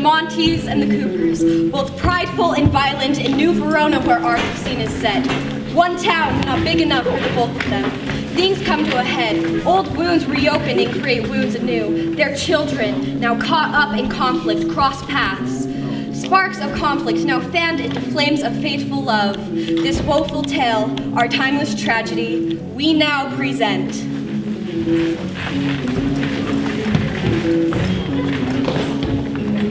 Montes and the Coopers, both prideful and violent in New Verona where our scene is set. One town, not big enough for the both of them. Things come to a head. Old wounds reopen and create wounds anew. Their children, now caught up in conflict, cross paths. Sparks of conflict now fanned into flames of fateful love. This woeful tale, our timeless tragedy, we now present.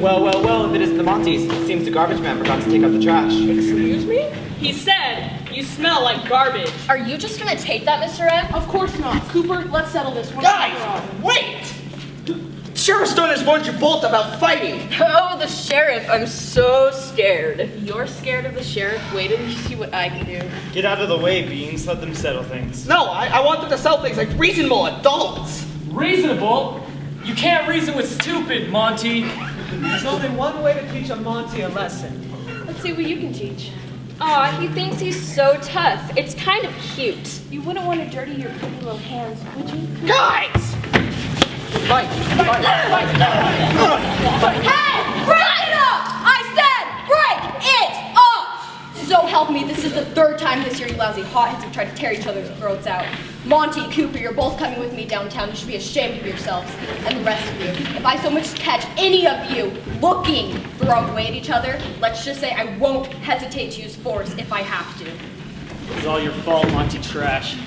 Well, if it isn't the Montes, it seems the garbage man forgot to take out the trash. Excuse me? He said, you smell like garbage. Are you just gonna take that, Mr. M? Of course not. Cooper, let's settle this one. Guys, wait! Sheriff's done has warned you both about fighting. Oh, the sheriff. I'm so scared. You're scared of the sheriff? Wait until you see what I can do. Get out of the way, Beans. Let them settle things. No, I want them to sell things like reasonable adults. Reasonable? You can't reason with stupid, Monty. There's only one way to teach a Monty a lesson. Let's see what you can teach. Aw, he thinks he's so tough. It's kind of cute. You wouldn't want to dirty your pretty little hands, would you? Guys! Hey! Break it up! I said break it up! So help me, this is the third time this year you lousy hotheads have tried to tear each other's throats out. Monty, Cooper, you're both coming with me downtown. You should be ashamed of yourselves. And the rest of you. If I so much as catch any of you looking the wrong way at each other, let's just say I won't hesitate to use force if I have to. It's all your fault, Monty Trash.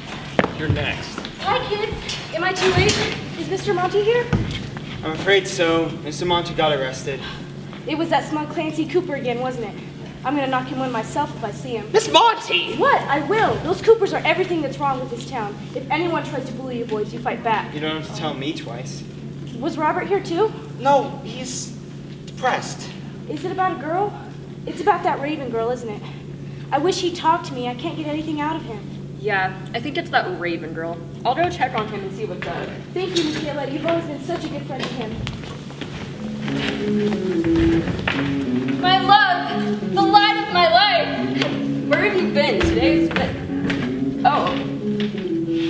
You're next. Hi, kids. Am I too late? Is Mr. Monty here? I'm afraid so. Mr. Monty got arrested. It was that smug Clancy Cooper again, wasn't it? I'm gonna knock him one myself if I see him. Miss Monty! What? I will. Those Coopers are everything that's wrong with this town. If anyone tries to bully you boys, you fight back. You don't have to tell me twice. Was Robert here too? No, he's depressed. Is it about a girl? It's about that Raven girl, isn't it? I wish he'd talk to me. I can't get anything out of him. Yeah, I think it's that Raven girl. I'll go check on him and see what's up. Thank you, Michaela. You've always been such a good friend to him. My love! The light of my life! Where have you been? Today's been... Oh.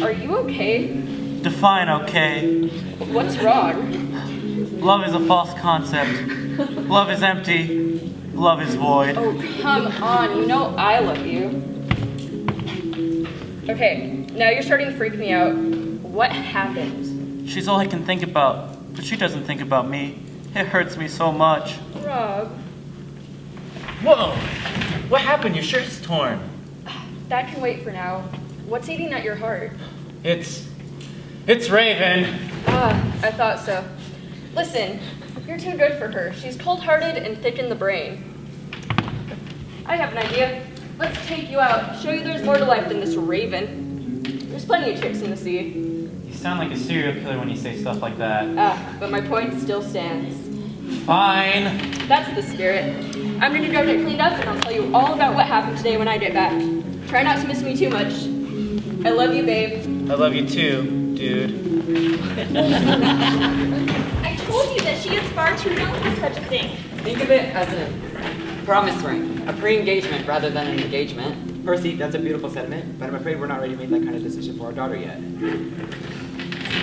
Are you okay? Define okay. What's wrong? Love is a false concept. Love is empty. Love is void. Oh, come on. You know I love you. Okay, now you're starting to freak me out. What happened? She's all I can think about, but she doesn't think about me. It hurts me so much. Rob. Whoa! What happened? Your shirt's torn. That can wait for now. What's eating at your heart? It's Raven. Ah, I thought so. Listen, you're too good for her. She's cold-hearted and thick in the brain. I have an idea. Let's take you out, show you there's more to life than this Raven. There's plenty of chicks in the sea. You sound like a serial killer when you say stuff like that. Ah, but my point still stands. Fine. That's the spirit. I'm gonna go get cleaned up and I'll tell you all about what happened today when I get back. Try not to miss me too much. I love you, babe. I love you too, dude. I told you that she is far too young for such a thing. Think of it as a promise ring, a pre-engagement rather than an engagement. Percy, that's a beautiful sentiment, but I'm afraid we're not ready to make that kind of decision for our daughter yet.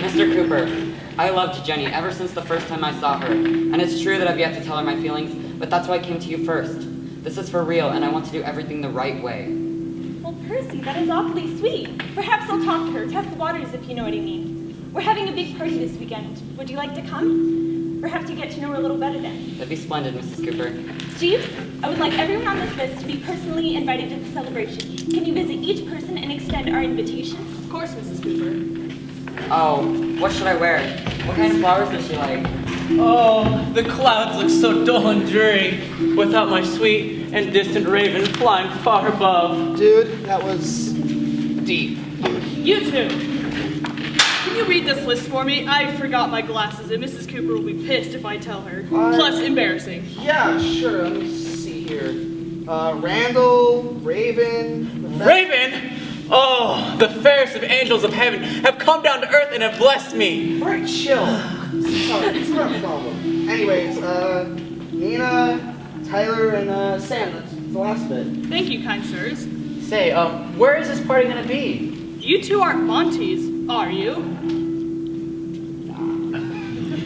Mr. Cooper, I loved Jenny ever since the first time I saw her, and it's true that I've yet to tell her my feelings, but that's why I came to you first. This is for real, and I want to do everything the right way. Well, Percy, that is awfully sweet. Perhaps I'll talk to her, test the waters if you know what I mean. We're having a big party this weekend. Would you like to come? Perhaps you get to know her a little better then. That'd be splendid, Mrs. Cooper. Jeeves, I would like everyone on this list to be personally invited to the celebration. Can you visit each person and extend our invitation? Of course, Mrs. Cooper. Oh, what should I wear? What kind of flowers does she like? Oh, the clouds look so dull and dreary without my sweet and distant Raven flying far above. Dude, that was deep. You two. Can you read this list for me? I forgot my glasses, and Mrs. Cooper will be pissed if I tell her. Plus, embarrassing. Yeah, sure. Let me see here. Randall, Raven. Raven? Oh, the fairest of angels of heaven have come down to earth and have blessed me. Alright, chill. Sorry, it's not a problem. Anyways, Nina, Tyler, and Sam. That's the last bit. Thank you, kind sirs. Say, where is this party gonna be? You two aren't Montes, are you?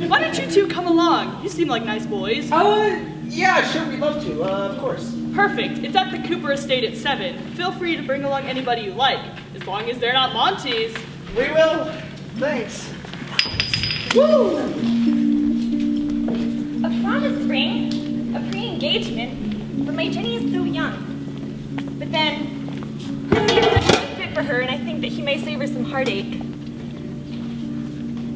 Why don't you two come along? You seem like nice boys. Yeah, sure, we'd love to, of course. Perfect. It's at the Cooper Estate at 7. Feel free to bring along anybody you like, as long as they're not Monty's. We will. Thanks. Woo! A promise ring, a pre-engagement, but my Jenny is so young. But then, Percy is such a good fit for her, and I think that he may save her some heartache.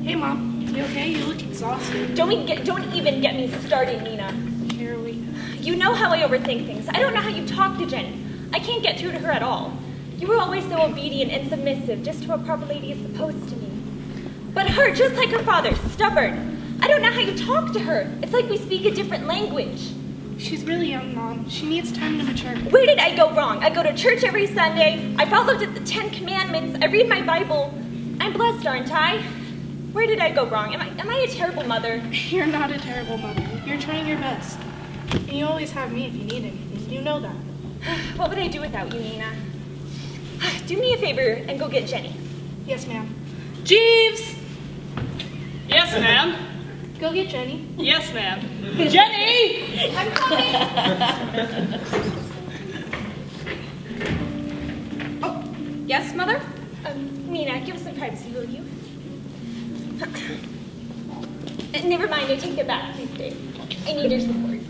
Hey, Mom. You okay? You look exhausted. Don't even get me started, Nina. Here we. You know how I overthink things. I don't know how you talk to Jenny. I can't get through to her at all. You were always so obedient and submissive, just how a proper lady is supposed to be. But her, just like her father, stubborn. I don't know how you talk to her. It's like we speak a different language. She's really young, Mom. She needs time to mature. Where did I go wrong? I go to church every Sunday. I followed the 10 Commandments. I read my Bible. I'm blessed, aren't I? Where did I go wrong? Am I a terrible mother? You're not a terrible mother. You're trying your best. And you always have me if you need anything. You know that. What would I do without you, Nina? Do me a favor and go get Jenny. Yes, ma'am. Jeeves! Yes, ma'am. Go get Jenny. Yes, ma'am. Jenny! I'm coming! Oh, yes, Mother? Nina, give us some privacy, will you? Never mind, I take it back. Please stay. I need your support.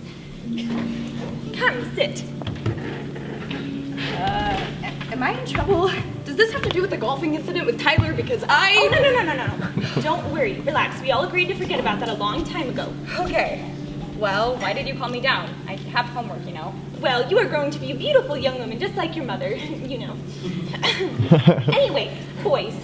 Come, sit. Am I in trouble? Does this have to do with the golfing incident with Tyler? Because I... Oh, no. Don't worry. Relax. We all agreed to forget about that a long time ago. Okay. Well, why did you call me down? I have homework, you know. Well, you are growing to be a beautiful young woman, just like your mother, you know. Anyway, boys,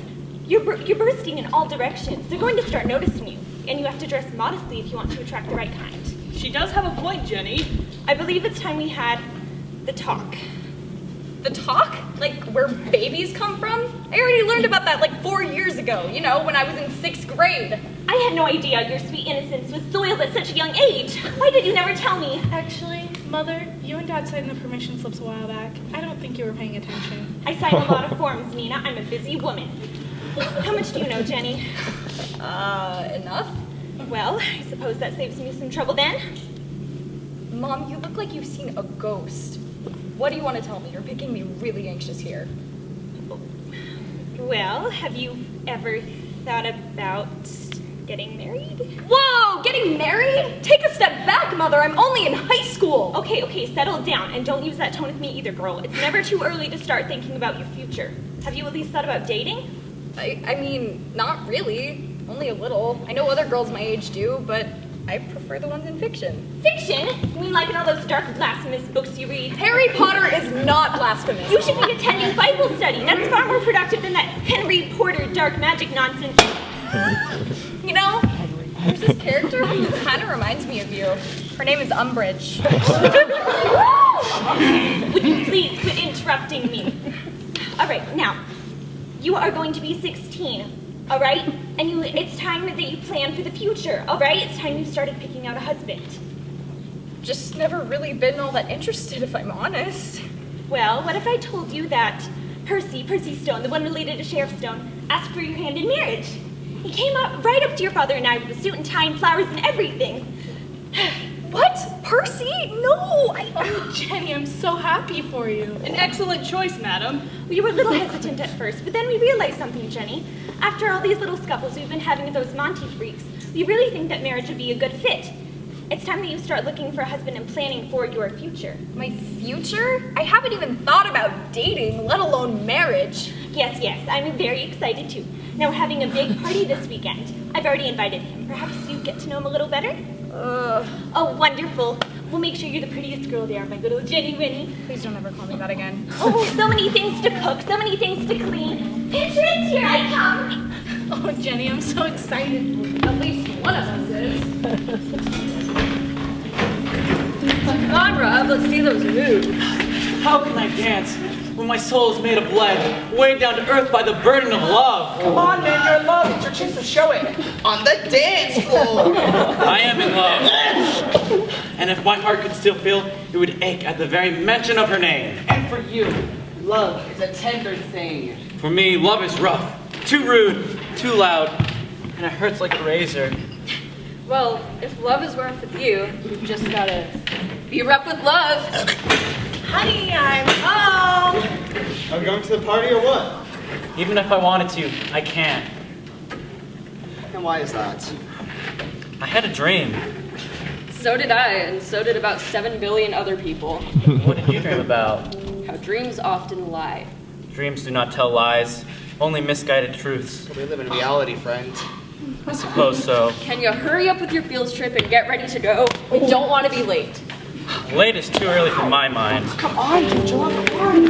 you're bursting in all directions. They're going to start noticing you, and you have to dress modestly if you want to attract the right kind. She does have a point, Jenny. I believe it's time we had the talk. The talk? Like where babies come from? I already learned about that like 4 years ago, you know, when I was in 6th grade. I had no idea your sweet innocence was soiled at such a young age. Why did you never tell me? Actually, Mother, you and Dad signed the permission slips a while back. I don't think you were paying attention. I sign a lot of forms, Nina. I'm a busy woman. How much do you know, Jenny? Enough? Well, I suppose that saves me some trouble then. Mom, you look like you've seen a ghost. What do you want to tell me? You're making me really anxious here. Well, have you ever thought about getting married? Whoa, getting married? Take a step back, Mother. I'm only in high school. Okay, settle down, and don't use that tone with me either, girl. It's never too early to start thinking about your future. Have you at least thought about dating? I mean, not really. Only a little. I know other girls my age do, but I prefer the ones in fiction. Fiction? You mean like in all those dark, blasphemous books you read? Harry Potter is not blasphemous. You should be attending Bible study. That's far more productive than that Henry Porter dark magic nonsense. You know, there's this character who kind of reminds me of you. Her name is Umbridge. Would you please quit interrupting me? All right, now, you are going to be 16, all right? And it's time that you plan for the future, all right? It's time you started picking out a husband. Just never really been all that interested, if I'm honest. Well, what if I told you that Percy Stone, the one related to Sheriff Stone, asked for your hand in marriage? He came up right up to your father and I with a suit and tie and flowers and everything. What? Percy? No! Oh, Jenny, I'm so happy for you. An excellent choice, madam. We were a little hesitant at first, but then we realized something, Jenny. After all these little scuffles we've been having with those Monty freaks, we really think that marriage would be a good fit. It's time that you start looking for a husband and planning for your future. My future? I haven't even thought about dating, let alone marriage. Yes, I'm very excited too. Now we're having a big party this weekend. I've already invited him. Perhaps you get to know him a little better? Oh, wonderful. We'll make sure you're the prettiest girl there, my good old Jenny Winnie. Please don't ever call me that again. Oh, so many things to cook, so many things to clean. Patrons, here I come. Oh, Jenny, I'm so excited. At least one of us is. Come on, Rob, let's see those moves. How can I dance when my soul is made of lead, weighed down to earth by the burden of love? Come on, man, you're in love. It's your chance to show it. On the dance floor. I am in love. And if my heart could still feel, it would ache at the very mention of her name. And for you, love is a tender thing. For me, love is rough, too rude, too loud, and it hurts like a razor. Well, if love is rough with you, you've just gotta be rough with love. Honey, I'm home. Are we going to the party or what? Even if I wanted to, I can't. And why is that? I had a dream. So did I, and so did about 7 billion other people. What did you dream about? How dreams often lie. Dreams do not tell lies, only misguided truths. We live in reality, friend. I suppose so. Can you hurry up with your field trip and get ready to go? We don't want to be late. Late is too early for my mind. Come on, Jojo, have fun.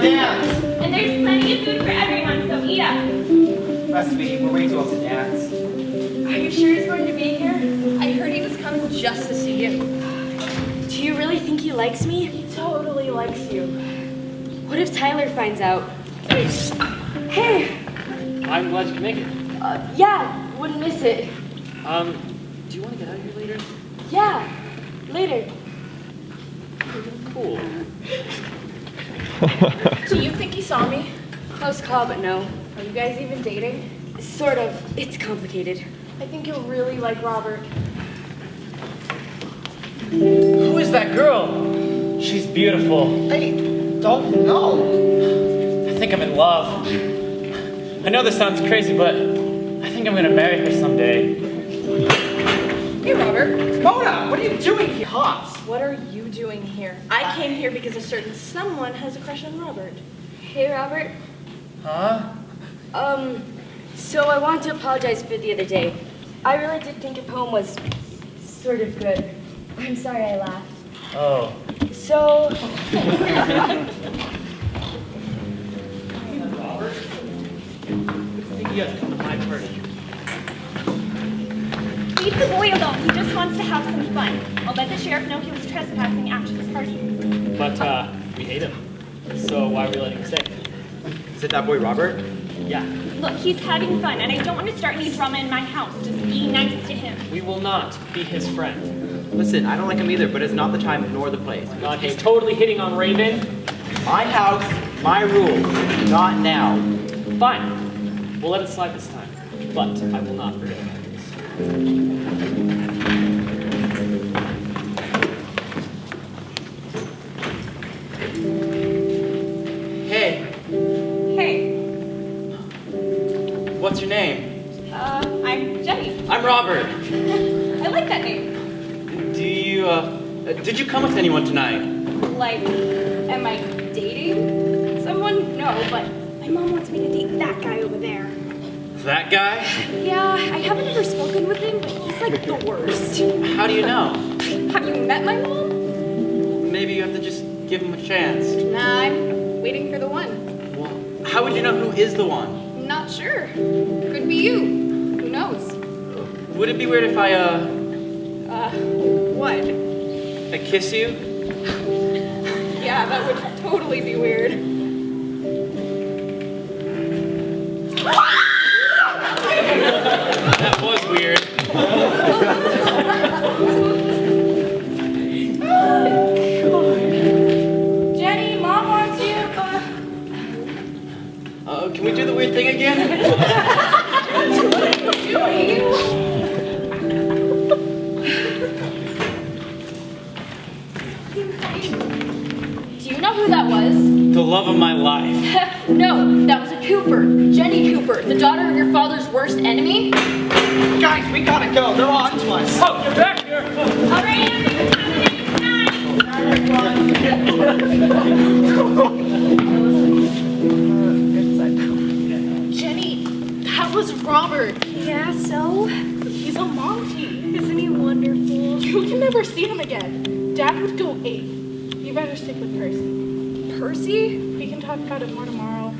Dance! And there's plenty of food for everyone, so eat up. Must be, we're way too old to dance. Are you sure he's going to be here? I heard he was coming just to see you. Do you really think he likes me? He totally likes you. What if Tyler finds out? Hey! I'm glad you can make it. Yeah, wouldn't miss it. Do you want to get out of here later? Yeah, later. Cool. Do you think he saw me? Close call, but no. Are you guys even dating? Sort of. It's complicated. I think you'll really like Robert. Who is that girl? She's beautiful. I don't know. I think I'm in love. I know this sounds crazy, but I think I'm gonna marry her someday. Hey, Robert. Mona, what are you doing here? Hot. What are you doing here? I came here because a certain someone has a crush on Robert. Hey, Robert. Huh? So I want to apologize for the other day. I really did think your poem was sort of good. I'm sorry I laughed. Oh. So... Robert? I think you guys come to my party. Leave the boy alone. He just wants to have some fun. I'll let the sheriff know he was trespassing after this party. But, we hate him. So why are we letting him stay? Is it that boy Robert? Yeah. Look, he's having fun, and I don't want to start any drama in my house. Just be nice to him. We will not be his friend. Listen, I don't like him either, but it's not the time nor the place. God, he's totally hitting on Raven. My house, my rules. Not now. Fine. We'll let it slide this time. But I will not forget about this. Hey, Hey, what's your name? I'm Jenny. I'm Robert. I like that name. Did you come with anyone tonight? Like, am I dating someone? No, but my mom wants me to date that guy over there. That guy? Yeah, I haven't ever spoken with him, but he's like the worst. How do you know? Have you met my mom? Maybe you have to just give him a chance. Nah, I'm waiting for the one. Well, how would you know who is the one? Not sure. Could be you. Who knows? Would it be weird if I What? I kiss you? Yeah, that would totally be weird. That was weird. Jenny, Mom wants you. Can we do the weird thing again? What are you doing? Do you know who that was? The love of my life. No, that was a Cooper. Jenny Cooper, the daughter of your father's worst enemy. Guys, we gotta go. They're on to us. Oh, you're back here! All right, Jenny, that was Robert. Yeah, so? He's a Monty. Isn't he wonderful? You can never see him again. Dad would go ape. You better stick with Percy. Percy? We can talk about it more tomorrow.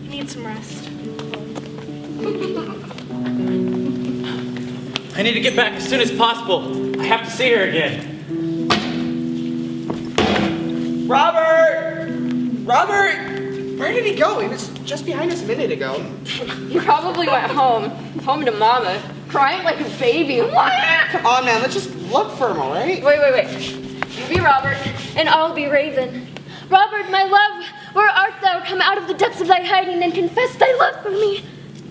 You need some rest. I I need to get back as soon as possible. I have to see her again. Robert! Robert! Where did he go? He was just behind us a minute ago. He probably went home to Mama, crying like a baby. Come on, man, let's just look for him, all right? Wait. You be Robert, and I'll be Raven. Robert, my love, where art thou? Come out of the depths of thy hiding and confess thy love for me.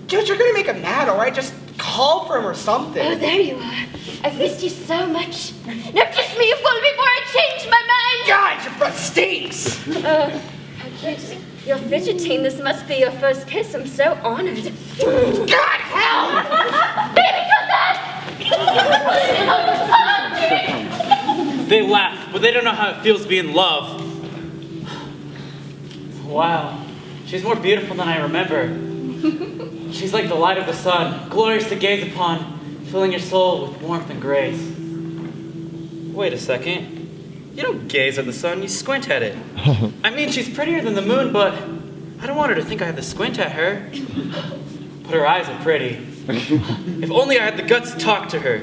Dude, you're gonna make him mad, all right? Just call for him or something. Oh, there you are. I've missed you so much. Now kiss me, you fool, before I change my mind. God, your breath stinks. How cute. You're fidgeting. This must be your first kiss. I'm so honored. God, hell! Baby, come back! They laugh, but they don't know how it feels to be in love. Wow, she's more beautiful than I remember. She's like the light of the sun, glorious to gaze upon, filling your soul with warmth and grace. Wait a second. You don't gaze at the sun, you squint at it. I mean, she's prettier than the moon, but I don't want her to think I have to squint at her. But her eyes are pretty. If only I had the guts to talk to her.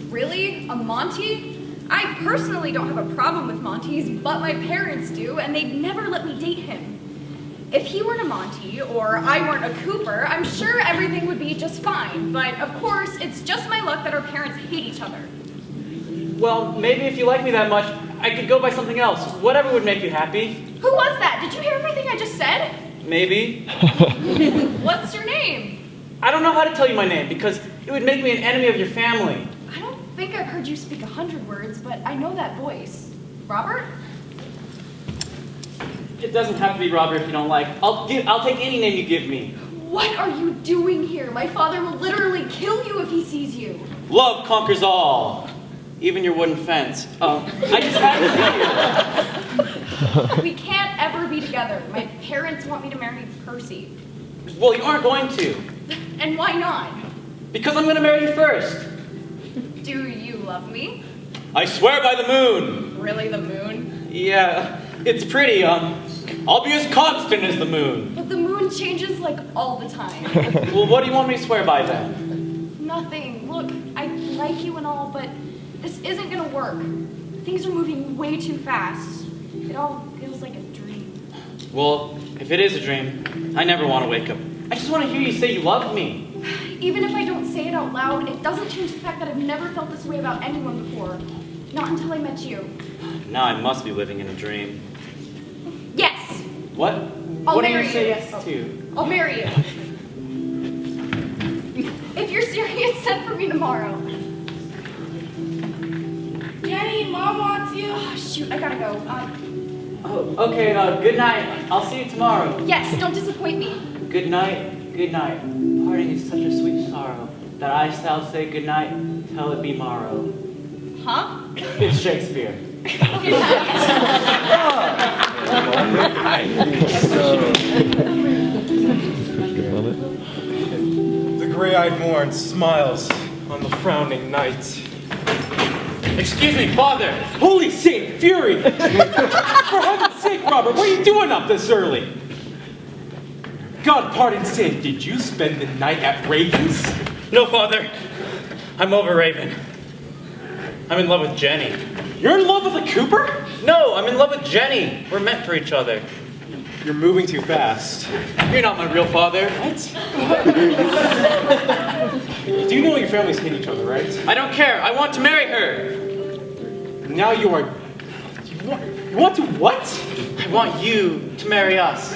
Really? A Monty? I personally don't have a problem with Monties, but my parents do, and they'd never let me date him. If he weren't a Monty, or I weren't a Cooper, I'm sure everything would be just fine. But of course, it's just my luck that our parents hate each other. Well, maybe if you like me that much, I could go by something else. Whatever would make you happy. Who was that? Did you hear everything I just said? Maybe. What's your name? I don't know how to tell you my name, because it would make me an enemy of your family. I don't think I've heard you speak 100 words, but I know that voice. Robert? It doesn't have to be Robert if you don't like. I'll take any name you give me. What are you doing here? My father will literally kill you if he sees you. Love conquers all. Even your wooden fence. I just had to see you. We can't ever be together. My parents want me to marry Percy. Well, you aren't going to. And why not? Because I'm going to marry you first. Do you love me? I swear by the moon. Really, the moon? Yeah, it's pretty. I'll be as constant as the moon. But the moon changes like all the time. Well, what do you want me to swear by then? Nothing. Look, I like you and all, but this isn't gonna work. Things are moving way too fast. It all feels like a dream. Well, if it is a dream, I never want to wake up. I just want to hear you say you love me. Even if I don't say it out loud, it doesn't change the fact that I've never felt this way about anyone before. Not until I met you. Now I must be living in a dream. Yes! What? I'll What do you marry say you. yes to? I'll marry you. If you're serious, send for me tomorrow. Jenny, Mom wants you. Oh, shoot, I gotta go. Oh, okay, good night. I'll see you tomorrow. Yes, don't disappoint me. Good night, good night. Parting is such a sweet sorrow that I shall say good night till it be morrow. Huh? It's Shakespeare. The gray-eyed morn smiles on the frowning night. Excuse me, Father! Holy Saint Fury! For heaven's sake, Robert, what are you doing up this early? God pardon sin, did you spend the night at Raven's? No, Father. I'm over Raven. I'm in love with Jenny. You're in love with a Cooper? No, I'm in love with Jenny. We're meant for each other. You're moving too fast. You're not my real father. What? Do you know your families hate each other, right? I don't care. I want to marry her. Now you are... You want to what? I want you to marry us.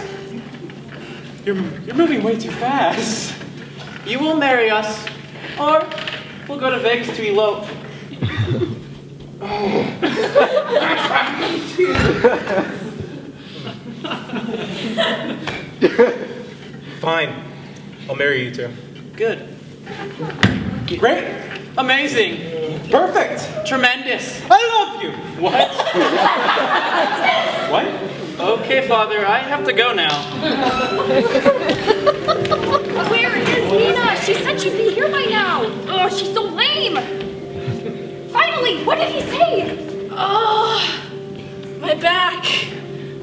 You're moving way too fast. You will marry us, or we'll go to Vegas to elope. Fine. I'll marry you two. Good. Great. Amazing. Perfect. Tremendous. I love you. What? What? Okay, Father, I have to go now. Where is Nina? She said she'd be here by now. Oh, she's so lame. Finally, what did he say? Oh, my back.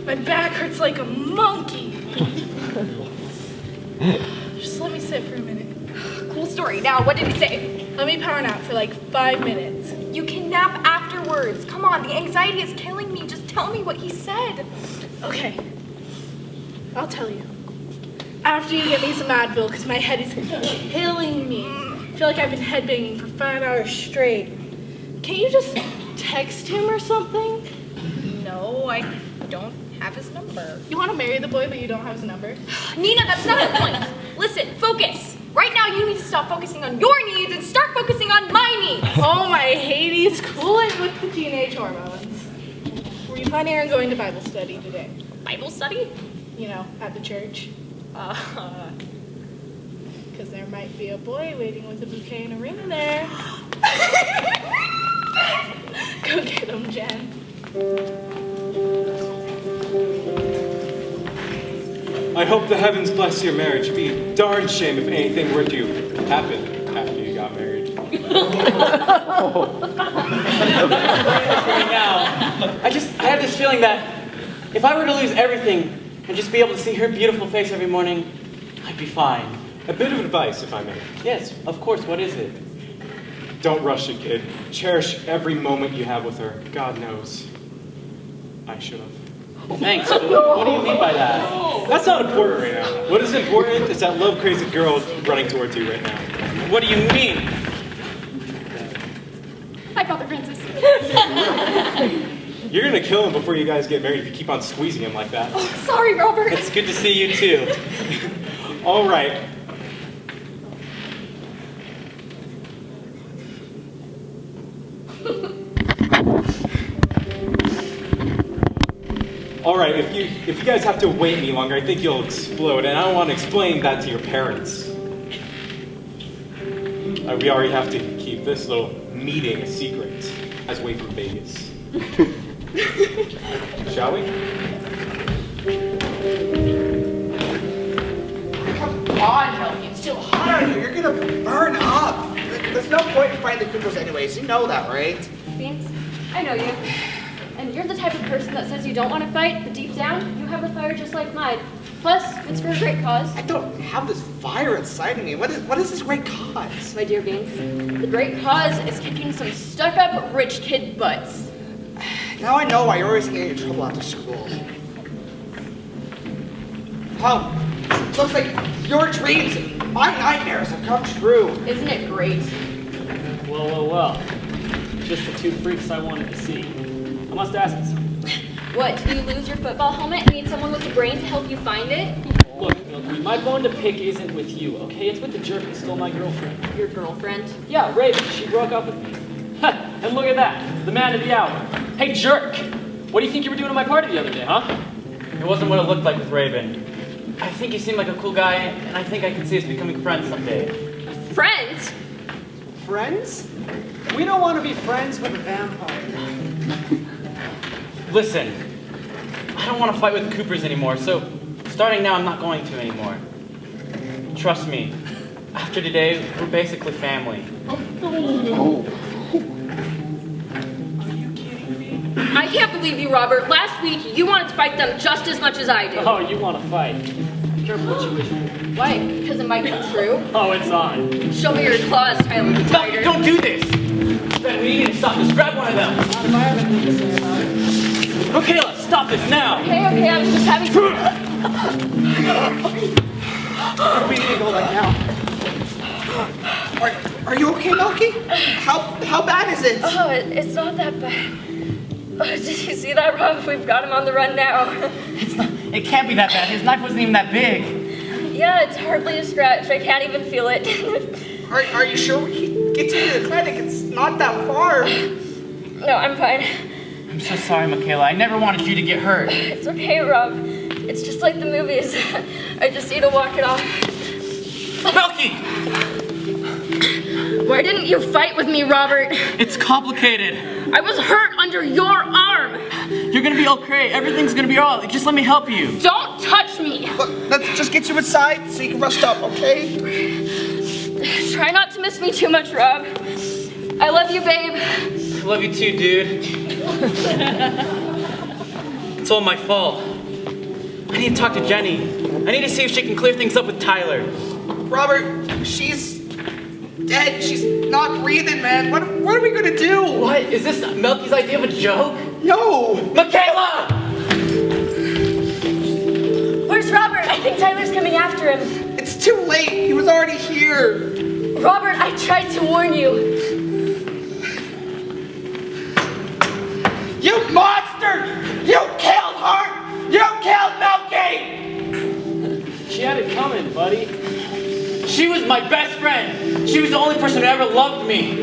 My back hurts like a monkey. Just let me sit for a minute. Cool story. Now, what did he say? Let me power nap for like 5 minutes. You can nap afterwards. Come on, the anxiety is killing me. Just tell me what he said. Okay. I'll tell you. After you get me some Advil, because my head is killing me. I feel like I've been headbanging for 5 hours straight. Can't you just text him or something? No, I don't have his number. You want to marry the boy, but you don't have his number? Nina, that's not the point. Listen, focus. Right now, you need to stop focusing on your needs and start focusing on my needs. Oh, my Hades, cool it with the teenage hormones. Were you planning on going to Bible study today? Bible study? You know, at the church. Because there might be a boy waiting with a bouquet and a ring there. Go get him, Jen. I hope the heavens bless your marriage. It'd be a darn shame if anything were to happen after you got married. Now, I have this feeling that if I were to lose everything and just be able to see her beautiful face every morning, I'd be fine. A bit of advice, if I may. Yes, of course. What is it? Don't rush it, kid. Cherish every moment you have with her. God knows. I should have. Thanks. What do you mean by that? That's not important right now. What is important is that love-crazy girl running towards you right now. What do you mean? Hi, Father Francis. You're gonna kill him before you guys get married if you keep on squeezing him like that. Oh, sorry, Robert. It's good to see you too. All right. All right, if you guys have to wait any longer, I think you'll explode, and I don't want to explain that to your parents. We already have to keep this little meeting a secret as we wait for Vegas. Shall we? Come on, Melky, it's too hot out here. You're gonna burn up. There's no point in fighting the Coopers anyways. You know that, right? Beans, I know you. And you're the type of person that says you don't want to fight, but deep down, you have a fire just like mine. Plus, it's for a great cause. I don't have this fire inside of me. What is this great cause? My dear Beans, the great cause is kicking some stuck-up rich kid butts. Now I know why you're always getting in trouble after school. Oh, looks like your dreams and my nightmares have come true. Isn't it great? Well. Just the two freaks I wanted to see. I must ask you something. What, did you lose your football helmet and need someone with a brain to help you find it? Look, Milky, my bone to pick isn't with you, okay? It's with the jerk who stole my girlfriend. Your girlfriend? Yeah, Raven. She broke up with me. And look at that, the man of the hour. Hey, jerk! What do you think you were doing at my party the other day, huh? It wasn't what it looked like with Raven. I think he seemed like a cool guy, and I think I can see us becoming friends someday. Friends? Friends? We don't want to be friends with a vampire. Listen, I don't want to fight with the Coopers anymore, so starting now, I'm not going to anymore. Trust me, after today, we're basically family. I can't believe you, Robert. Last week, you wanted to fight them just as much as I do. Oh, you want to fight. Careful what you wish for. Why? Because it might come true? Oh, it's on. Show me your claws, Tyler the Tiger. Don't do this! Ben, we need to stop this. Grab one of them. Not if I have anything to say about it. Michaela, stop this now! Okay, I was just having fun. We need to go right now. Are you okay, Milky? How bad is it? Oh, it's not that bad. Oh, did you see that, Rob? We've got him on the run now. It can't be that bad. His knife wasn't even that big. Yeah, it's hardly a scratch. I can't even feel it. Are you sure we can get to the clinic? It's not that far. No, I'm fine. I'm so sorry, Michaela. I never wanted you to get hurt. It's okay, Rob. It's just like the movies. I just need to walk it off. Milky! Why didn't you fight with me, Robert? It's complicated. I was hurt under your arm. You're gonna be okay. Everything's gonna be all right. Just let me help you. Don't touch me. Look, let's just get you inside so you can rest up, okay? Try not to miss me too much, Rob. I love you, babe. I love you too, dude. It's all my fault. I need to talk to Jenny. I need to see if she can clear things up with Tyler. Robert, she's dead. She's not breathing, man. What are we gonna do? What? Is this Melky's idea of a joke? No! Michaela! Where's Robert? I think Tyler's coming after him. It's too late. He was already here. Robert, I tried to warn you. You monster! You killed her! You killed Melky! She had it coming, buddy. She was my best friend. She was the only person who ever loved me.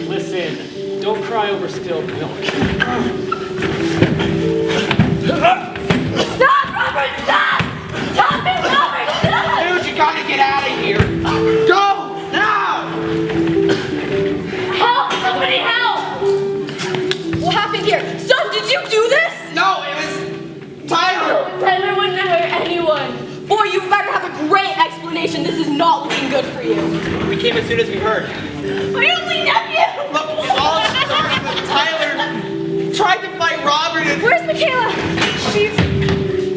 Listen, don't cry over spilled milk. Stop, Robert, stop! Stop it, Robert, stop! Dude, you gotta get out of here. Go! Now! Help! Somebody help! What happened here? Son, did you do this? No, it was Tyler! Tyler wouldn't hurt anyone. Boy, you better have a great explanation. This is not looking good for you. We came as soon as we heard. My only nephew! Look, it all started with Tyler tried to fight Robert and... Where's Michaela? She's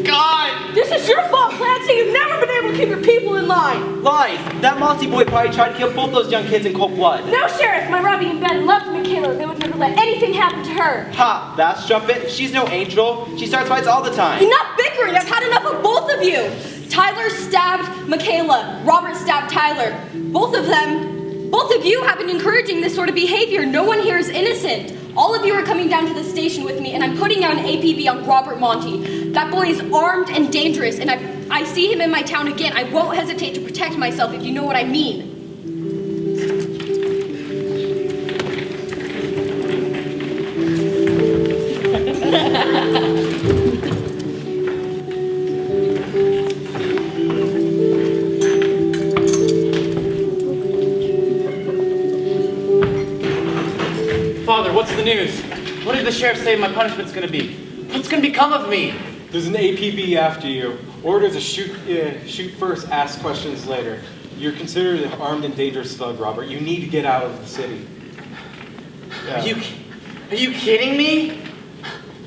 gone! This is your fault, Clancy. You've never been able to keep your people in line. Lies! That Monty boy probably tried to kill both those young kids in cold blood. No, Sheriff. My Robbie and Ben loved Michaela. They would never let anything happen to her. Ha! That's jumping. She's no angel. She starts fights all the time. Enough bickering. I've had enough of both of you. Tyler stabbed Michaela. Robert stabbed Tyler. Both of you have been encouraging this sort of behavior. No one here is innocent. All of you are coming down to the station with me, and I'm putting out an APB on Robert Monty. That boy is armed and dangerous, and I see him in my town again. I won't hesitate to protect myself, if you know what I mean. Father, what's the news? What did the sheriff say my punishment's gonna be? What's gonna become of me? There's an APB after you. Orders to shoot first, ask questions later. You're considered an armed and dangerous thug, Robert. You need to get out of the city. Yeah. Are you kidding me?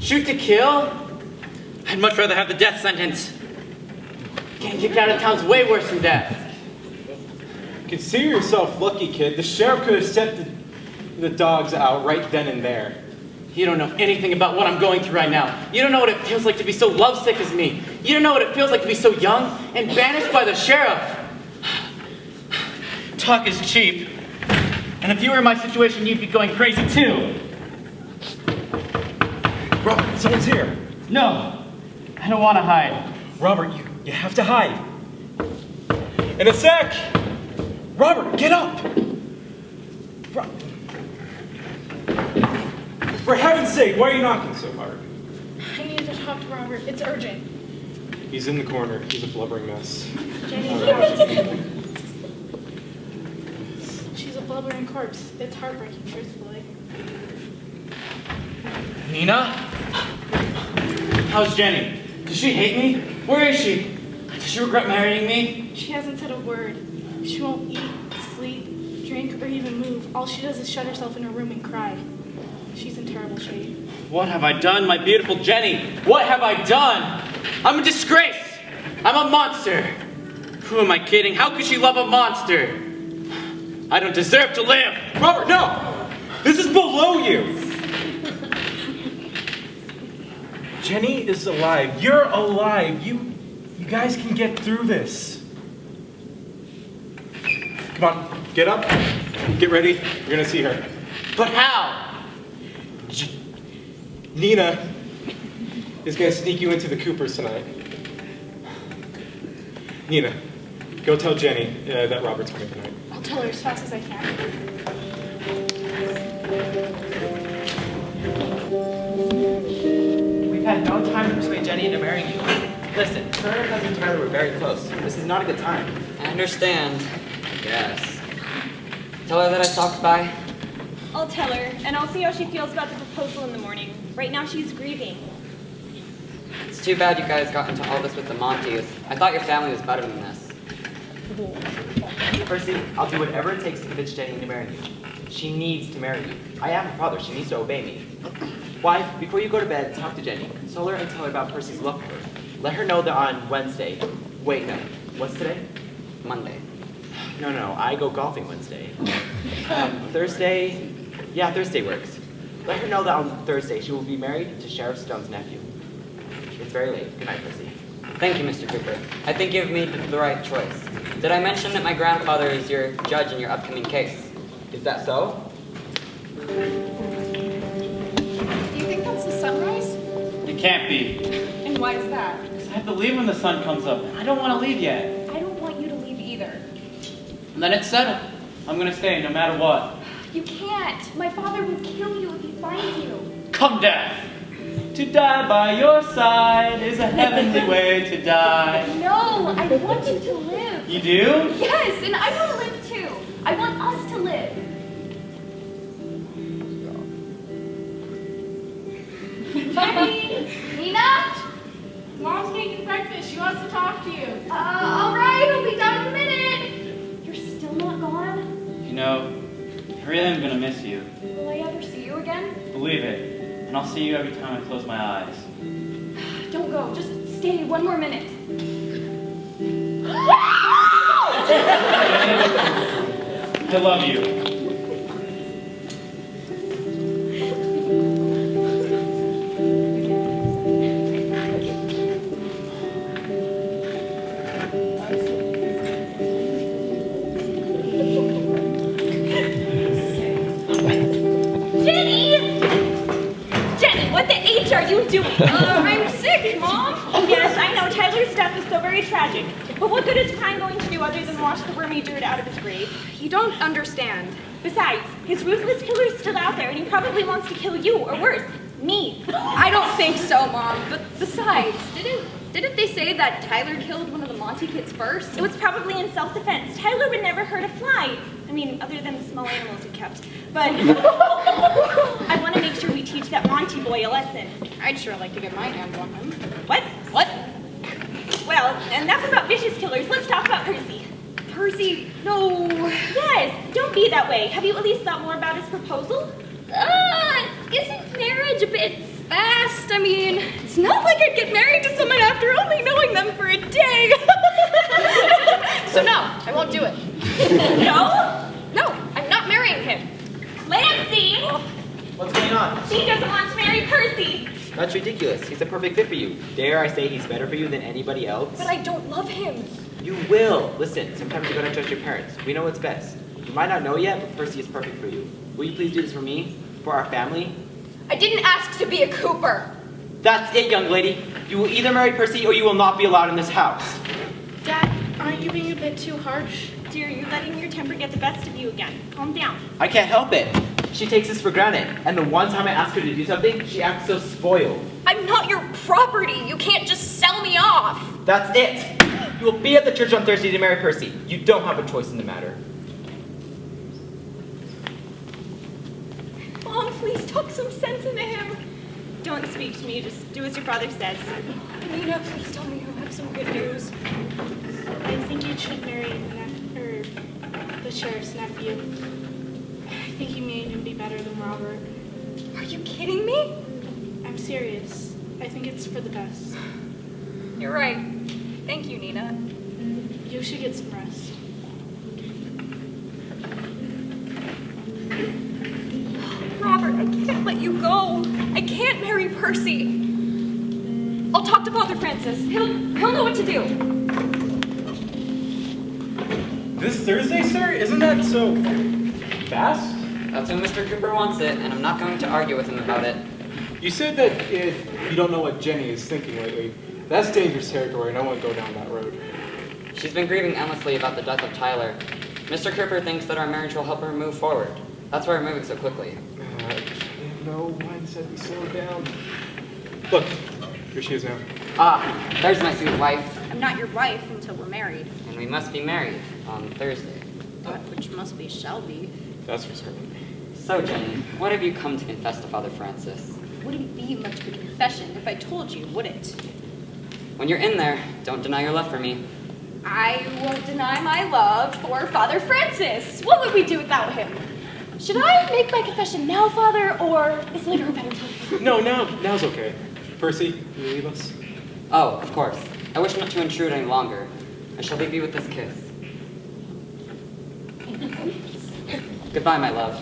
Shoot to kill? I'd much rather have the death sentence. Getting kicked out of town's way worse than death. Consider yourself lucky, kid. The sheriff could have set the dogs out right then and there. You don't know anything about what I'm going through right now. You don't know what it feels like to be so lovesick as me. You don't know what it feels like to be so young and banished by the sheriff. Talk is cheap. And if you were in my situation, you'd be going crazy too. Robert, someone's here. No, I don't want to hide. Robert, you have to hide. In a sec! Robert, get up! For heaven's sake, why are you knocking so hard? I need to talk to Robert. It's urgent. He's in the corner. He's a blubbering mess. Jenny. She's a blubbering corpse. It's heartbreaking, truthfully. Nina? How's Jenny? Does she hate me? Where is she? Does she regret marrying me? She hasn't said a word. She won't eat, sleep, drink, or even move. All she does is shut herself in her room and cry. She's in terrible shape. What have I done, my beautiful Jenny? What have I done? I'm a disgrace. I'm a monster. Who am I kidding? How could she love a monster? I don't deserve to live. Robert, no! This is below you! Jenny is alive. You're alive. You guys can get through this. Come on, get up. Get ready. You're gonna see her. But how? Nina is gonna sneak you into the Coopers tonight. Nina, go tell Jenny that Robert's coming tonight. I'll tell her as fast as I can. We've had no time to persuade Jenny into marrying you. Listen, her and her cousin Tyler were very close. This is not a good time. I understand. Yes. Tell her that I stopped by. I'll tell her, and I'll see how she feels about the proposal in the morning. Right now she's grieving. It's too bad you guys got into all this with the Montes. I thought your family was better than this. Percy, I'll do whatever it takes to convince Jenny into marrying you. She needs to marry you. I am her father. She needs to obey me. Wife, before you go to bed, talk to Jenny. Console her and tell her about Percy's love for her. Let her know that on Wednesday. Wait, no. What's today? Monday. No, I go golfing Wednesday. Thursday? Yeah, Thursday works. Let her know that on Thursday she will be married to Sheriff Stone's nephew. It's very late. Good night, Percy. Thank you, Mr. Cooper. I think you've made the right choice. Did I mention that my grandfather is your judge in your upcoming case? Is that so? Do you think that's the sunrise? It can't be. And why is that? Because I have to leave when the sun comes up. I don't want to leave yet. I don't want you to leave either. And then it's settled. I'm going to stay no matter what. You can't. My father would kill you if he finds you. Come, death! To die by your side is a heavenly way to die. No, I want you to live. You do? Yes, and I want to live too. I want us to live. Jenny! Nina? Mom's making breakfast. She wants to talk to you. All right, I'll be done in a minute. You're still not gone? You know, I really am going to miss you. Will I ever see you again? Believe it. And I'll see you every time I close my eyes. Don't go. Just stay one more minute. I love you. What the H are you doing? I'm sick, Mom. Yes, I know. Tyler's death is so very tragic. But what good is crime going to do other than wash the wormy dirt out of his grave? You don't understand. Besides, his ruthless killer's still out there, and he probably wants to kill you, or worse, me. I don't think so, Mom. But besides, didn't they say that Tyler killed one of the Monty kids first? It was probably in self-defense. Tyler would never hurt a fly. I mean, other than the small animals he kept. But I want to make sure we teach that Monty boy a lesson. I'd sure like to get my hands on him. What? Well, enough about vicious killers. Let's talk about Percy. Percy? No. Yes, don't be that way. Have you at least thought more about his proposal? Isn't marriage a bit fast? I mean, it's not like I'd get married to someone after only knowing them for a day. So no, I won't do it. No, I'm not marrying him. Lancey! What's going on? She doesn't want to marry Percy. That's ridiculous. He's a perfect fit for you. Dare I say he's better for you than anybody else? But I don't love him. You will. Listen, sometimes you gotta trust your parents. We know what's best. You might not know yet, but Percy is perfect for you. Will you please do this for me? For our family? I didn't ask to be a Cooper. That's it, young lady. You will either marry Percy or you will not be allowed in this house. Dad, aren't you being a bit too harsh? Dear, you're letting your temper get the best of you again. Calm down. I can't help it. She takes this for granted. And the one time I ask her to do something, she acts so spoiled. I'm not your property. You can't just sell me off. That's it. You will be at the church on Thursday to marry Percy. You don't have a choice in the matter. Mom, please talk some sense into him. Don't speak to me. Just do as your father says. Nina, please tell me you have some good news. I think you should marry the sheriff's nephew. I think he may even be better than Robert. Are you kidding me? I'm serious. I think it's for the best. You're right. Thank you, Nina. You should get some rest. Robert, I can't let you go. I can't marry Percy. I'll talk to Father Francis. He'll know what to do. This Thursday, sir? Isn't that so fast? That's when Mr. Cooper wants it, and I'm not going to argue with him about it. You said that you don't know what Jenny is thinking lately. That's dangerous territory, and I won't go down that road. She's been grieving endlessly about the death of Tyler. Mr. Cooper thinks that our marriage will help her move forward. That's why we're moving so quickly. No, mine said we slow down. Look, here she is now. Ah, there's my sweet wife. I'm not your wife until we're married. And we must be married on Thursday. Which must be Shelby. That's for certain. So, Jenny, what have you come to confess to Father Francis? Wouldn't be much of a confession if I told you, would it? When you're in there, don't deny your love for me. I won't deny my love for Father Francis. What would we do without him? Should I make my confession now, Father, or is later a better time? No, now's okay. Percy, will you leave us? Oh, of course. I wish not to intrude any longer. I shall leave you with this kiss. Goodbye, my love.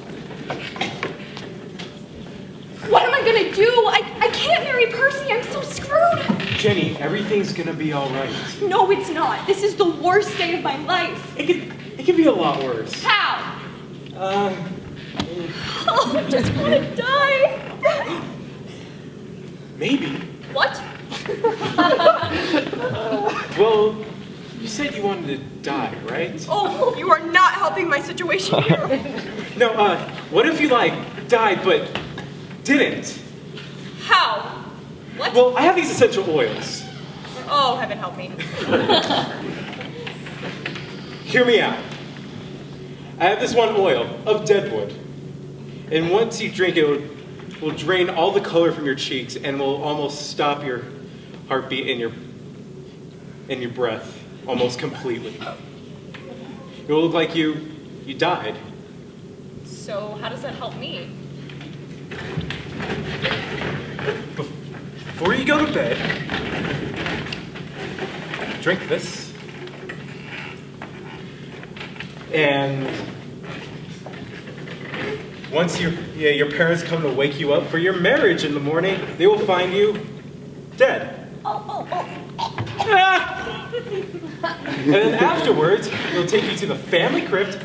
What am I gonna do? I can't marry Percy. I'm so screwed. Jenny, everything's gonna be all right. No, it's not. This is the worst day of my life. It could be a lot worse. How? Uh, Oh, I just want to die. maybe. What? Well, you said you wanted to die, right? Oh, you are not helping my situation here. No, what if you, died but didn't? How? What? Well, I have these essential oils. Oh, heaven help me. Hear me out. I have this one oil of deadwood. And once you drink it, it will drain all the color from your cheeks and will almost stop your heartbeat and your breath almost completely. It will look like you died. So how does that help me? Before you go to bed, drink this. And once your parents come to wake you up for your marriage in the morning, they will find you dead. And then afterwards, they'll take you to the family crypt,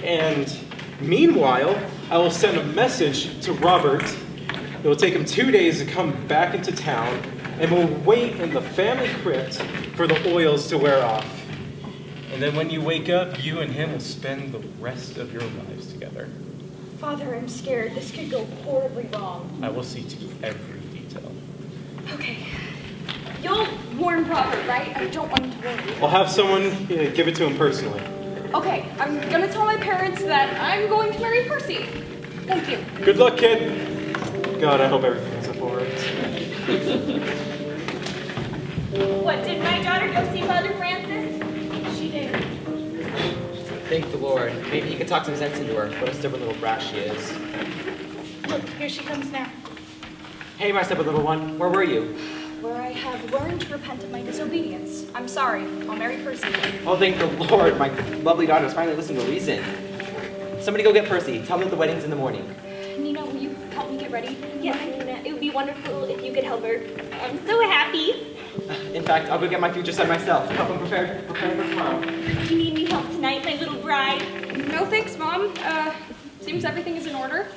and meanwhile, I will send a message to Robert. It will take him 2 days to come back into town, and we'll wait in the family crypt for the oils to wear off. And then when you wake up, you and him will spend the rest of your lives together. Father, I'm scared. This could go horribly wrong. I will see to every detail. Okay. You'll warn Robert, right? I don't want him to worry. I'll have someone give it to him personally. Okay, I'm gonna tell my parents that I'm going to marry Percy. Thank you. Good luck, kid. God, I hope everything ends up all right. What, did my daughter go see Mother Francis? She did. Thank the Lord. Maybe he could talk some sense into her. What a stubborn little brat she is. Look, here she comes now. Hey, my stubborn little one. Where were you? Where I have learned to repent of my disobedience. I'm sorry. I'll marry Percy. Oh, thank the Lord. My lovely daughter is finally listening to reason. Somebody go get Percy. Tell him that the wedding's in the morning. Nina, will you help me get ready? Yes, Nina, it would be wonderful if you could help her. I'm so happy. In fact, I'll go get my future son myself. Help him prepare for tomorrow. Do you need any help tonight, my little bride? No thanks, Mom. Seems everything is in order.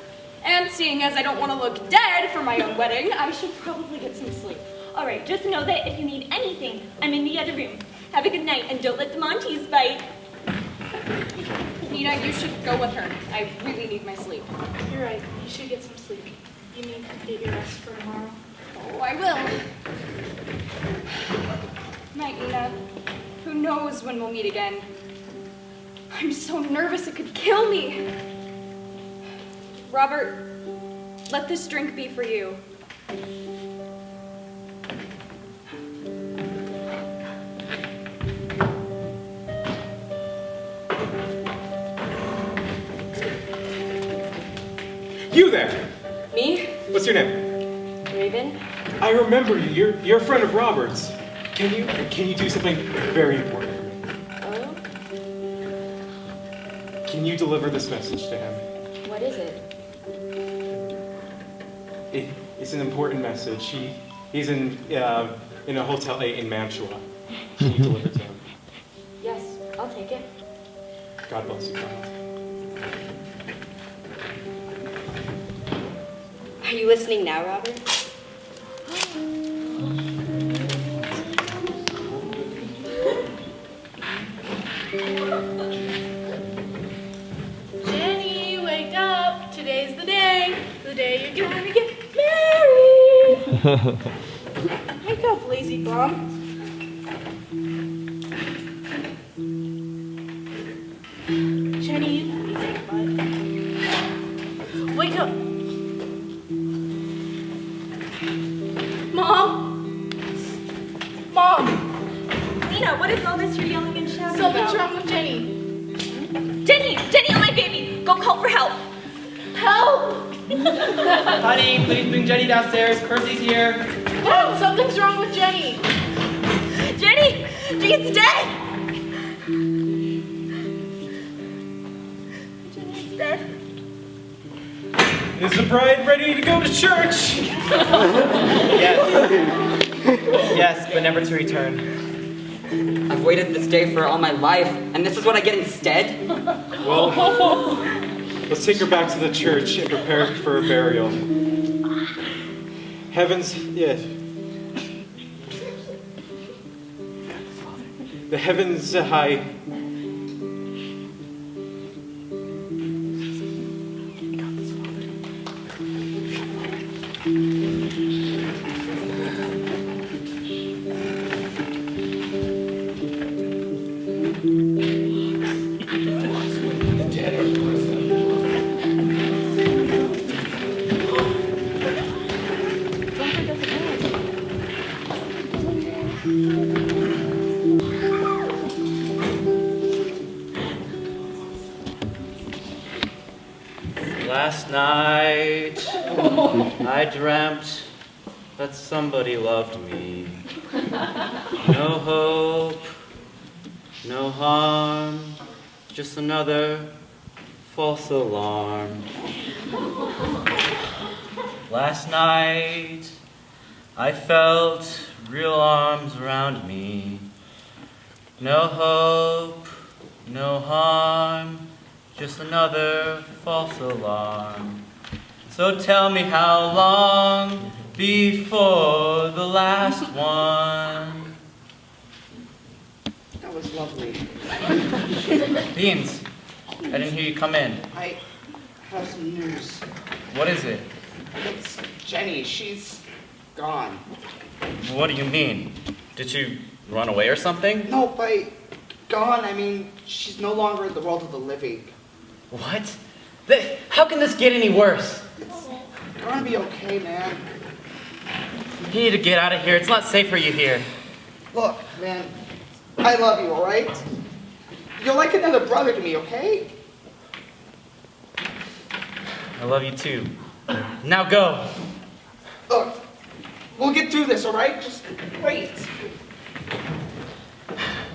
And seeing as I don't want to look dead for my own wedding, I should probably get some sleep. All right, just know that if you need anything, I'm in the other room. Have a good night, and don't let the Monties bite. Nina, you should go with her. I really need my sleep. You're right. You should get some sleep. You need to get your rest for tomorrow. Oh, I will. Night, Nina. Who knows when we'll meet again? I'm so nervous it could kill me. Robert, let this drink be for you. You there! Me? What's your name? Raven? I remember you. You're a friend of Robert's. Can you do something very important for me? Oh? Can you deliver this message to him? What is it? It's an important message. He's in a Hotel 8 in Mantua. Can you deliver it to him? Yes, I'll take it. God bless you, child. Are you listening now, Robert? Jenny, wake up. Today's the day you're gonna get married. Wake up, lazy bum. Jenny, you lazy butt. Wake up. Mom? Nina, what is all this you're yelling and shouting Something's about? wrong with Jenny. Jenny, oh my baby, go call for help. Help! Honey, please bring Jenny downstairs. Percy's here. Dad, something's wrong with Jenny. Jenny, she's dead. Is the bride ready to go to church? Yes, but never to return. I've waited this day for all my life, and this is what I get instead? Well, let's take her back to the church and prepare for a burial. The heavens high. Last night, I dreamt that somebody loved me. No hope, no harm, just another false alarm. Last night, I felt real arms around me. No hope, no harm, just another false alarm. So tell me how long before the last one. That was lovely. Beans, I didn't hear you come in. I have some news. What is it? It's Jenny. She's gone. What do you mean? Did you run away or something? No, by gone, I mean she's no longer in the world of the living. What? How can this get any worse? It's gonna be okay, man. You need to get out of here. It's not safe for you here. Look, man, I love you, alright? You're like another brother to me, okay? I love you too. Now go. Look, we'll get through this, alright? Just wait.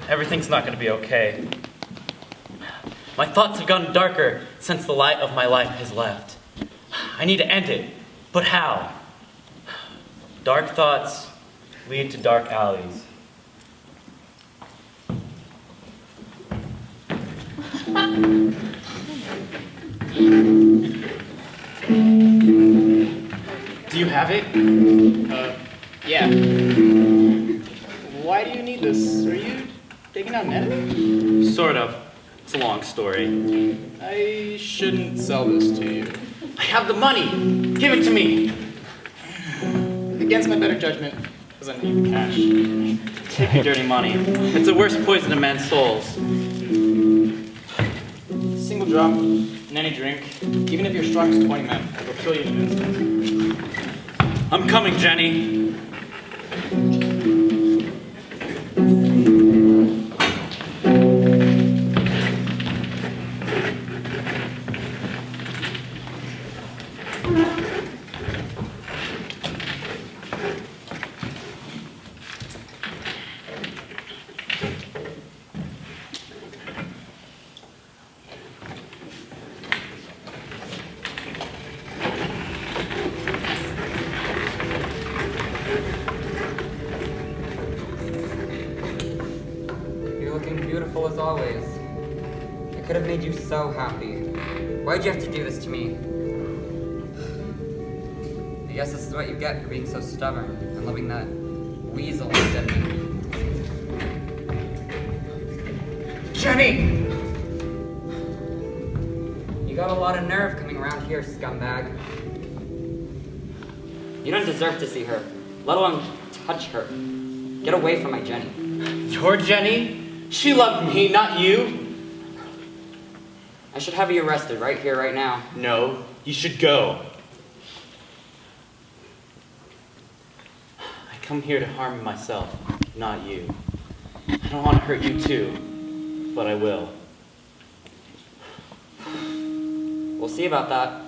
Everything's not going to be okay. My thoughts have gotten darker since the light of my life has left. I need to end it, but how? Dark thoughts lead to dark alleys. Do you have it? Yeah. Why do you need this? Are you taking out an enemy? Sort of. It's a long story. I shouldn't sell this to you. I have the money. Give it to me. Against my better judgment, because I need the cash. Take your dirty money. It's the worst poison to men's souls. Single drop in any drink, even if you're strong as 20 men, it'll kill you in an instant. I'm coming, Jenny. As always. I could have made you so happy. Why'd you have to do this to me? I guess this is what you get for being so stubborn and loving that weasel instead of me. Jenny! You got a lot of nerve coming around here, scumbag. You don't deserve to see her, let alone touch her. Get away from my Jenny. Your Jenny? She loved me, not you. I should have you arrested right here, right now. No, you should go. I come here to harm myself, not you. I don't want to hurt you too, but I will. We'll see about that.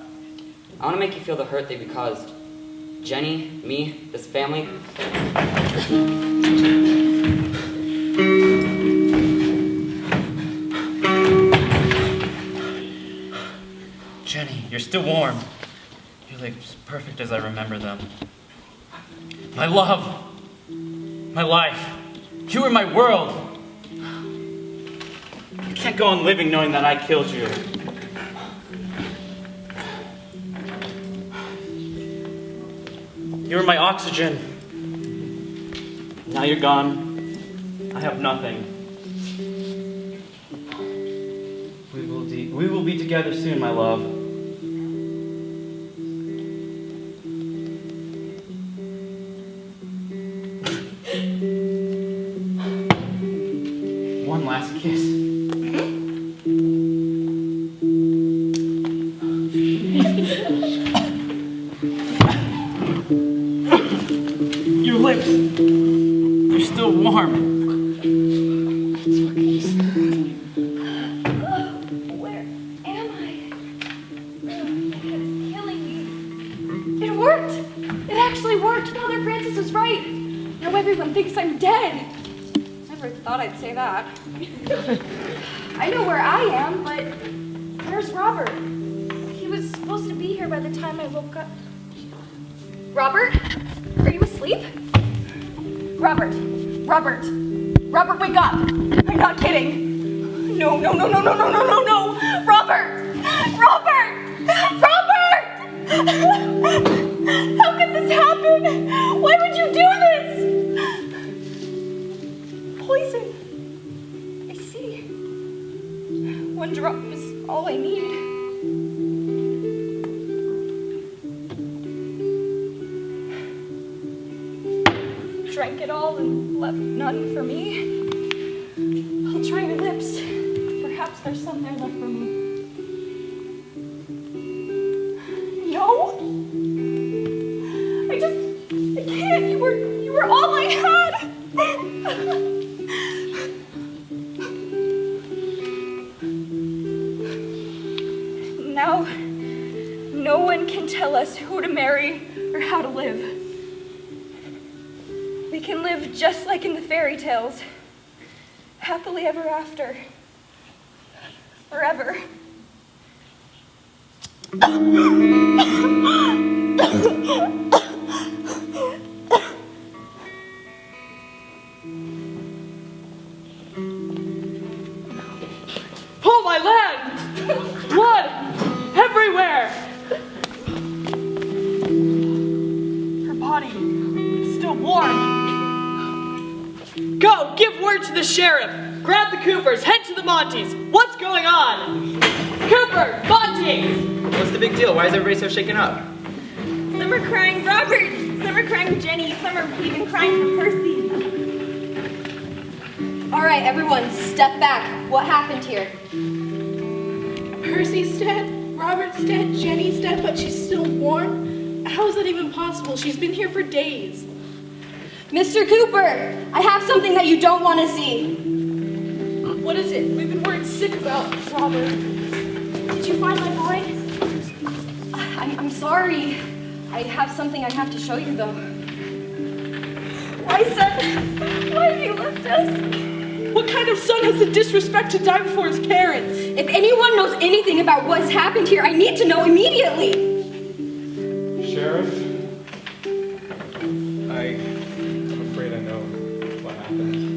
I want to make you feel the hurt that you caused. Jenny, me, this family. Jenny, you're still warm. Your lips perfect as I remember them. My love, my life, you were my world. I can't go on living knowing that I killed you. You were my oxygen. Now you're gone. I have nothing. We will be together soon, my love. One last kiss. Your lips, they're still warm. Where am I? Oh, my head is killing me. It worked! It actually worked! Mother Francis was right! Now everyone thinks I'm dead! Never thought I'd say that. I know where I am, but where's Robert? He was supposed to be here by the time I woke up. Robert? Are you asleep? Robert, wake up! I'm not kidding. No. Robert! How could this happen? Why would you do this? Poison. I see. One drop is all I need. Drank it all and left none for me. I'll try your lips. Perhaps there's some there left for me. No? I can't. You were all I had. Now, no one can tell us who to marry or how to live. We can live just like in the fairy tales, happily ever after, forever. Oh, my land! Blood! Everywhere! Her body is still warm. Go! Give word to the sheriff! Grab the Coopers! Head to the Montes! What's going on? Cooper! Montes! What's the big deal? Why is everybody so shaken up? Some are crying Robert, some are crying Jenny, some are even crying for Percy. All right, everyone, step back. What happened here? Percy's dead, Robert's dead, Jenny's dead, but she's still warm? How is that even possible? She's been here for days. Mr. Cooper, I have something that you don't want to see. What is it? We've been worried sick about Robert. Did you find my boy? I'm sorry. I have something I have to show you, though. Why, son? Why have you left us? What kind of son has the disrespect to die before his parents? If anyone knows anything about what's happened here, I need to know immediately. Sheriff, I'm afraid I know what happened.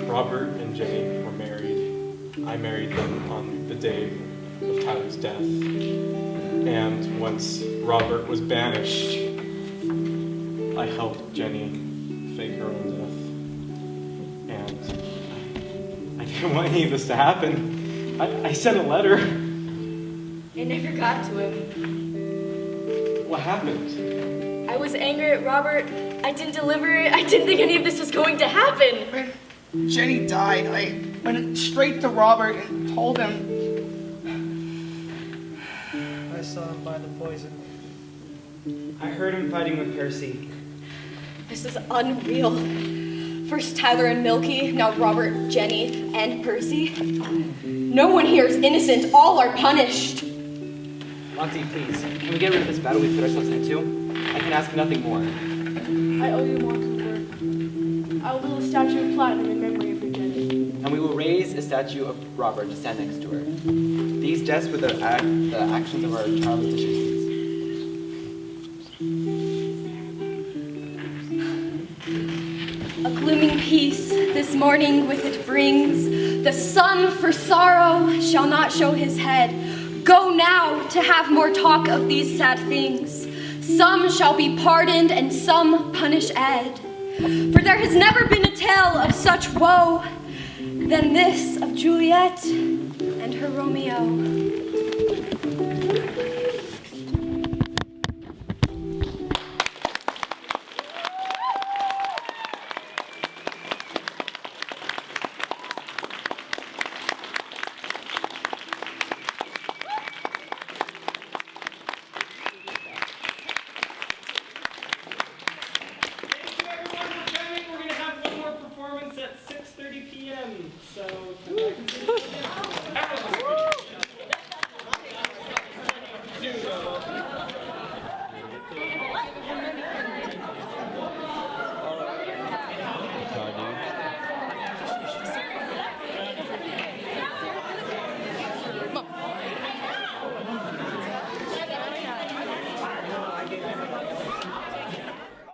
Robert and Jenny were married. I married them on the day of Tyler's death. And once Robert was banished, I helped Jenny fake her own death. And I didn't want any of this to happen. I sent a letter. It never got to him. What happened? I was angry at Robert. I didn't deliver it. I didn't think any of this was going to happen. When Jenny died, I went straight to Robert and told him. I saw him buy the poison. I heard him fighting with Percy. This is unreal. First Tyler and Milky, now Robert, Jenny, and Percy. No one here is innocent. All are punished. Monty, please, can we get rid of this battle we put ourselves into? I can ask nothing more. I owe you more, Cooper. I will build a statue of platinum in memory of your Jenny. And we will raise a statue of Robert to stand next to her. These deaths were the actions of our child's decisions. A glooming peace this morning with it brings. The sun for sorrow shall not show his head. Go now to have more talk of these sad things. Some shall be pardoned and some punish Ed. For there has never been a tale of such woe than this of Juliet and her Romeo.